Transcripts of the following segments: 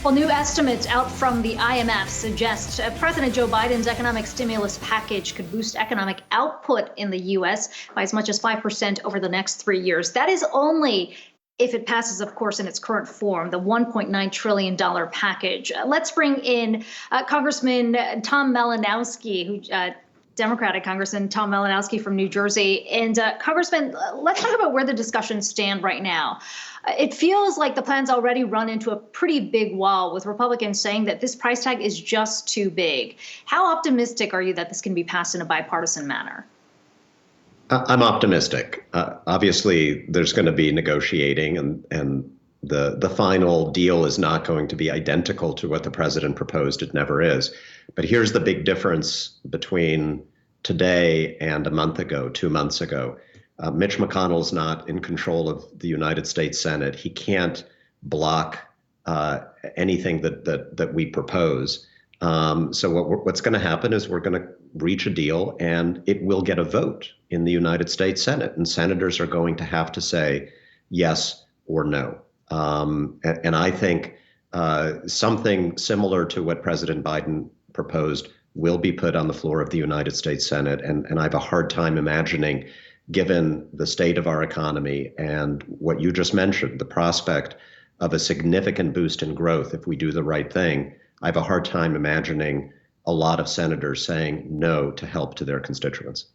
Well, new estimates out from the IMF suggest President Joe Biden's economic stimulus package could boost economic output in the U.S. by as much as 5% over the next 3 years. That is only if it passes, of course, in its current form, the $1.9 trillion package. Let's bring in Congressman Tom Malinowski, who Democratic Congressman Tom Malinowski from New Jersey. And Congressman, let's talk about where the discussions stand right now. It feels like the plan's already run into a pretty big wall, with Republicans saying that this price tag is just too big. How optimistic are you that this can be passed in a bipartisan manner? I'm optimistic. Obviously, there's going to be negotiating, and the final deal is not going to be identical to what the president proposed. It never is. But here's the big difference between today and a month ago, 2 months ago. Mitch McConnell's not in control of the United States Senate. He can't block anything that we propose. So what's going to happen is we're going to reach a deal, and it will get a vote in the United States Senate, and senators are going to have to say yes or no. And I think something similar to what President Biden proposed will be put on the floor of the United States Senate. And I have a hard time imagining, given the state of our economy and what you just mentioned, the prospect of a significant boost in growth if we do the right thing, I have a hard time imagining a lot of senators saying no to help to their constituents.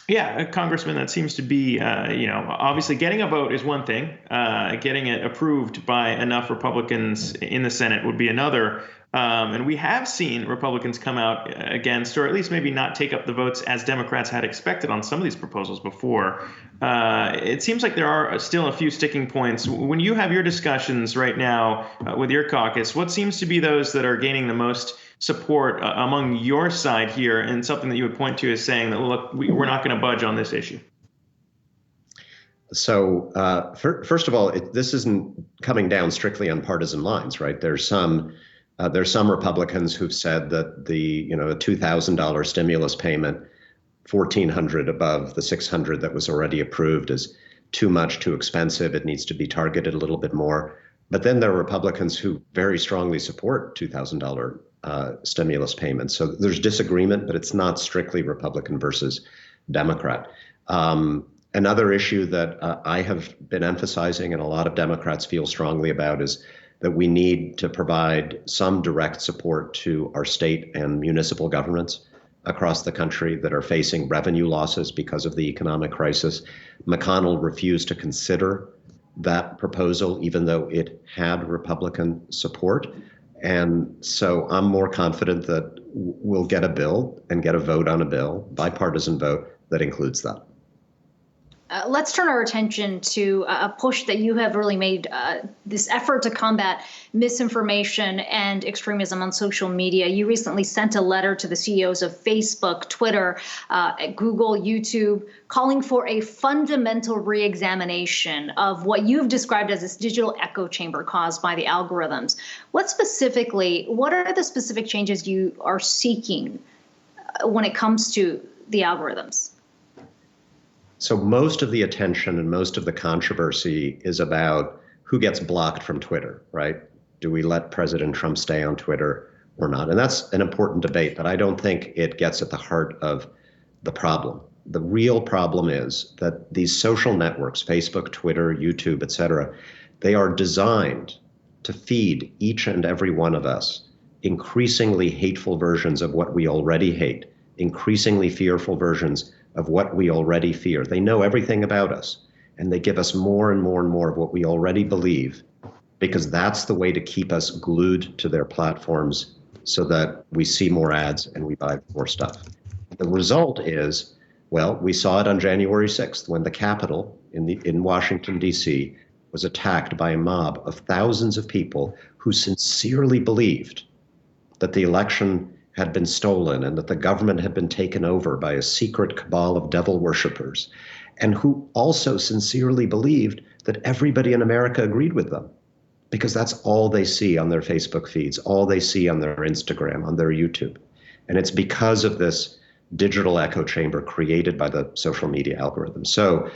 Yeah, Congressman, that seems to be, obviously getting a vote is one thing. Getting it approved by enough Republicans in the Senate would be another. And we have seen Republicans come out against, or at least maybe not take up the votes as Democrats had expected on some of these proposals before. It seems like there are still a few sticking points. When you have your discussions right now with your caucus, what seems to be those that are gaining the most support among your side here, and something that you would point to as saying that, look, we're not going to budge on this issue? So first of all, this isn't coming down strictly on partisan lines, right? There's some Republicans who've said that the $2,000 stimulus payment, $1,400 above the $600 that was already approved, is too much, too expensive. It needs to be targeted a little bit more. But then there are Republicans who very strongly support $2,000 stimulus payments. So there's disagreement, but it's not strictly Republican versus Democrat. Another issue that I have been emphasizing, and a lot of Democrats feel strongly about, is that we need to provide some direct support to our state and municipal governments across the country that are facing revenue losses because of the economic crisis. McConnell refused to consider that proposal, even though it had Republican support. And so I'm more confident that we'll get a bill and get a vote on a bill, bipartisan vote, that includes that. Let's turn our attention to a push that you have really made, this effort to combat misinformation and extremism on social media. You recently sent a letter to the CEOs of Facebook, Twitter, Google, YouTube, calling for a fundamental reexamination of what you've described as this digital echo chamber caused by the algorithms. What are the specific changes you are seeking when it comes to the algorithms? So most of the attention and most of the controversy is about who gets blocked from Twitter, right? Do we let President Trump stay on Twitter or not? And that's an important debate, but I don't think it gets at the heart of the problem. The real problem is that these social networks, Facebook, Twitter, YouTube, et cetera, they are designed to feed each and every one of us increasingly hateful versions of what we already hate, increasingly fearful versions of what we already fear. They know everything about us, and they give us more and more and more of what we already believe, because that's the way to keep us glued to their platforms so that we see more ads and we buy more stuff. The result is, well, we saw it on January 6th when the Capitol in Washington, D.C. was attacked by a mob of thousands of people who sincerely believed that the election had been stolen and that the government had been taken over by a secret cabal of devil worshippers, and who also sincerely believed that everybody in America agreed with them, because that's all they see on their Facebook feeds, all they see on their Instagram, on their YouTube. And it's because of this digital echo chamber created by the social media algorithm. So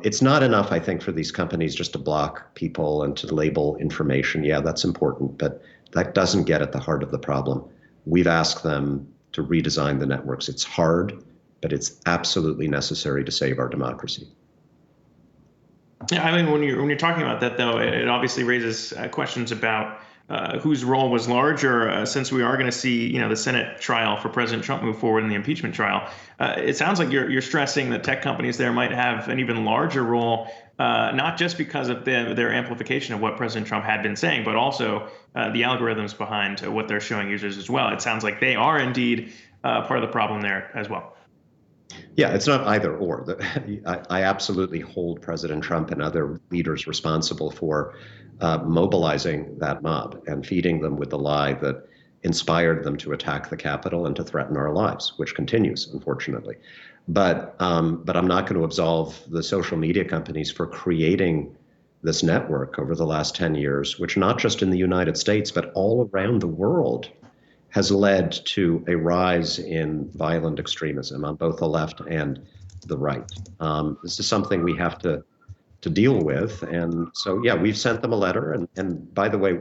It's not enough, I think, for these companies just to block people and to label information. Yeah, that's important, but that doesn't get at the heart of the problem. We've asked them to redesign the networks. It's hard, but it's absolutely necessary to save our democracy. Yeah, I mean, when you're talking about that, though, it obviously raises questions about whose role was larger, since we are going to see, the Senate trial for President Trump move forward in the impeachment trial. It sounds like you're stressing that tech companies there might have an even larger role, not just because of their amplification of what President Trump had been saying, but also the algorithms behind what they're showing users as well. It sounds like they are indeed part of the problem there as well. Yeah, it's not either or. I absolutely hold President Trump and other leaders responsible for mobilizing that mob and feeding them with the lie that inspired them to attack the Capitol and to threaten our lives, which continues, unfortunately. But I'm not going to absolve the social media companies for creating this network over the last 10 years, which not just in the United States, but all around the world has led to a rise in violent extremism on both the left and the right. This is something we have to deal with. And so, yeah, we've sent them a letter. And by the way,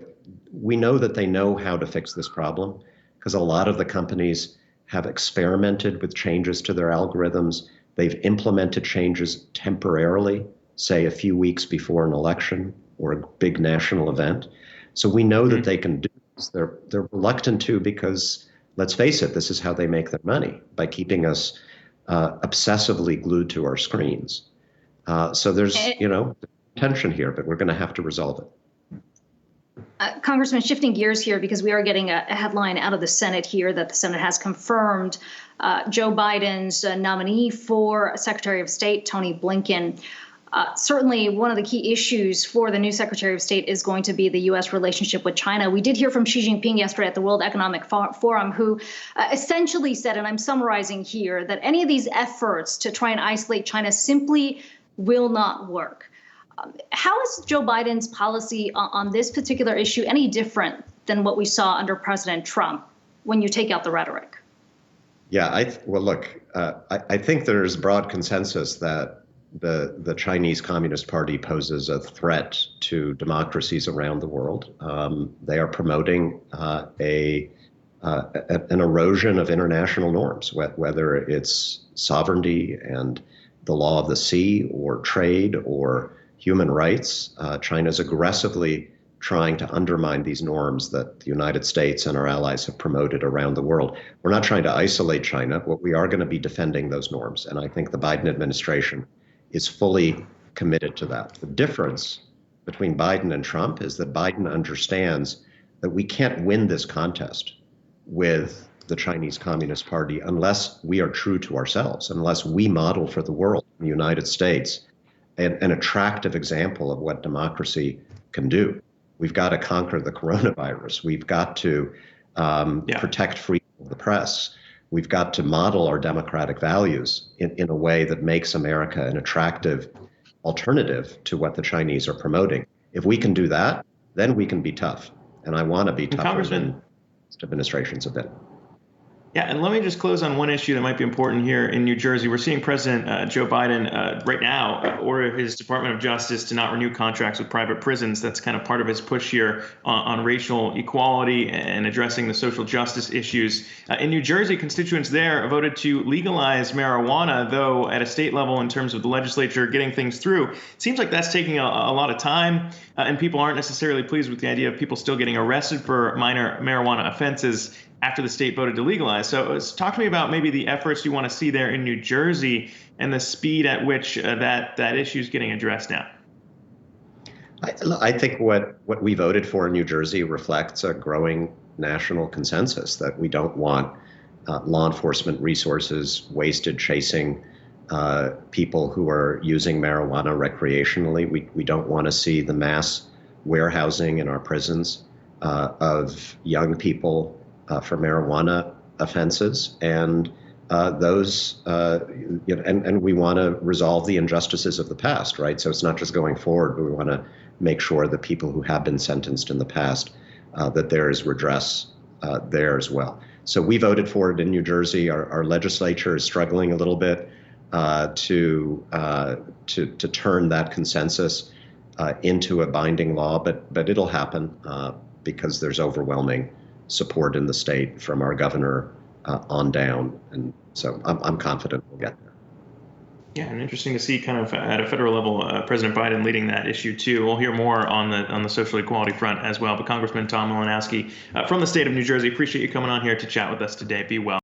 we know that they know how to fix this problem because a lot of the companies have experimented with changes to their algorithms. They've implemented changes temporarily, say a few weeks before an election or a big national event. So we know that they can do this. They're reluctant to because, let's face it, this is how they make their money, by keeping us obsessively glued to our screens. So there's, tension here, but we're going to have to resolve it. Congressman, shifting gears here, because we are getting a headline out of the Senate here that the Senate has confirmed Joe Biden's nominee for Secretary of State, Tony Blinken. Certainly, one of the key issues for the new Secretary of State is going to be the U.S. relationship with China. We did hear from Xi Jinping yesterday at the World Economic Forum, who essentially said, and I'm summarizing here, that any of these efforts to try and isolate China simply will not work. How is Joe Biden's policy on this particular issue any different than what we saw under President Trump when you take out the rhetoric? Yeah, I think there's broad consensus that the Chinese Communist Party poses a threat to democracies around the world. They are promoting an erosion of international norms, whether it's sovereignty and the law of the sea or trade or human rights. China's aggressively trying to undermine these norms that the United States and our allies have promoted around the world. We're not trying to isolate China, but we are going to be defending those norms. And I think the Biden administration is fully committed to that. The difference between Biden and Trump is that Biden understands that we can't win this contest with the Chinese Communist Party unless we are true to ourselves, unless we model for the world in the United States an attractive example of what democracy can do. We've got to conquer the coronavirus. We've got to protect freedom of the press. We've got to model our democratic values in a way that makes America an attractive alternative to what the Chinese are promoting. If we can do that, then we can be tough. And I want to be tougher than administrations have been. Yeah, and let me just close on one issue that might be important here in New Jersey. We're seeing President Joe Biden right now order his Department of Justice to not renew contracts with private prisons. That's kind of part of his push here on racial equality and addressing the social justice issues. In New Jersey, constituents there voted to legalize marijuana, though at a state level in terms of the legislature getting things through. It seems like that's taking a lot of time, and people aren't necessarily pleased with the idea of people still getting arrested for minor marijuana offenses after the state voted to legalize. So talk to me about maybe the efforts you want to see there in New Jersey and the speed at which that issue is getting addressed now. I think what we voted for in New Jersey reflects a growing national consensus that we don't want law enforcement resources wasted chasing people who are using marijuana recreationally. We don't want to see the mass warehousing in our prisons of young people for marijuana offenses, and and we want to resolve the injustices of the past, right? So it's not just going forward, but we want to make sure that people who have been sentenced in the past, that there is redress there as well. So we voted for it in New Jersey. Our legislature is struggling a little bit to turn that consensus into a binding law, but it'll happen because there's overwhelming support in the state from our governor on down, and so I'm confident we'll get there. Yeah, and interesting to see kind of at a federal level, President Biden leading that issue too. We'll hear more on the social equality front as well. But Congressman Tom Malinowski from the state of New Jersey, appreciate you coming on here to chat with us today. Be well.